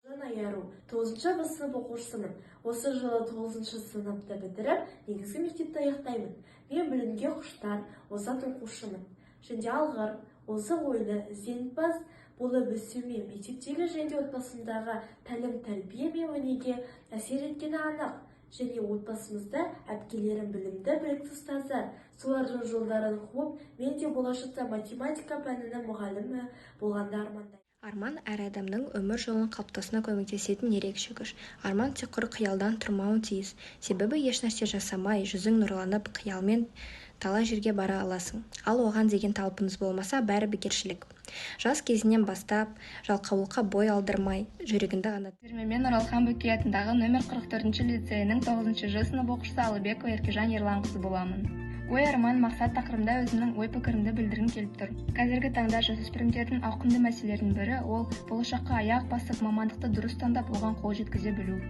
Аяру 9 В сынып оқушысымын. Осы жылы 9 сыныпты бітіріп, негізгі мектепті аяқтаймын. Мен білімге құштар, озат оқушымын. Және алғыр, озық ойлы, ізденімпаз болып өсуіме мектептегі және отбасымдағы тәлім-тәрбие мен өнеге әсер еткені анық. Және отбасымызда әпкелерім білімді, білікті ұстаздар. Солардың жолдарын қуып, мен де болашақта математика пәнінің мұғалімі болғанды армандаймын. Арман әр адамның өмір жолын қалыптасуына көмектесетін ерекше күш. Арман тек құр қиялдан тұрмауы тиіс. Себебі ешнәрсе жасамай, жүзің нұрланып, қиялмен талай жерге бара аласың. Ал оған деген талпыныс болмаса, бәрі бекершілік. Жас кезінен бастап, жалқаулыққа бой алдырмай, жүрегіңді ғана. Мен Оралхан Бөкей атындағы номер 44 лицейінің 9 сынып оқушысы Алыбекова Еркежан Ерланқызы боламын. Ой арман мақсат тақырыбында өзімнің ой-пікірімді білдіргім келіп тұр. Қазіргі таңда жасөспірімдердің ауқымды мәселелерінің бірі ол болашаққа аяқ басып, мамандықты дұрыс таңдап, оған қол жеткізе білу.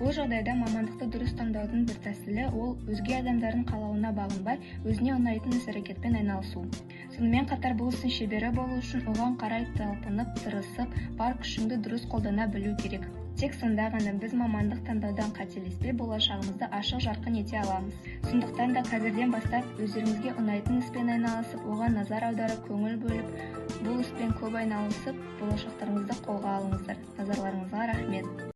Бұл жағдайда мамандықты дұрыс таңдаудың бір тәсілі ол өзге адамдардың қалауына бағынбай, өзіне ұнайтын іс-әрекетпен айналысу. Сонымен қатар бұл істің шебері болу үшін оған қарай талпынып, тырысып, бар күшіңді дұрыс қолдана білу керек. Тек сонда ғана біз мамандық таңдаудан қателеспей, болашағымызды ашық жарқын ете аламыз. Сондықтан да қазірден бастап өздеріңізге ұнайтын іспен айналысып, оған назар аударып, көңіл бөліп, бұл іспен көп айналысып, болашақтарыңызды қолға алыңыздар. Назарларыңызға рахмет.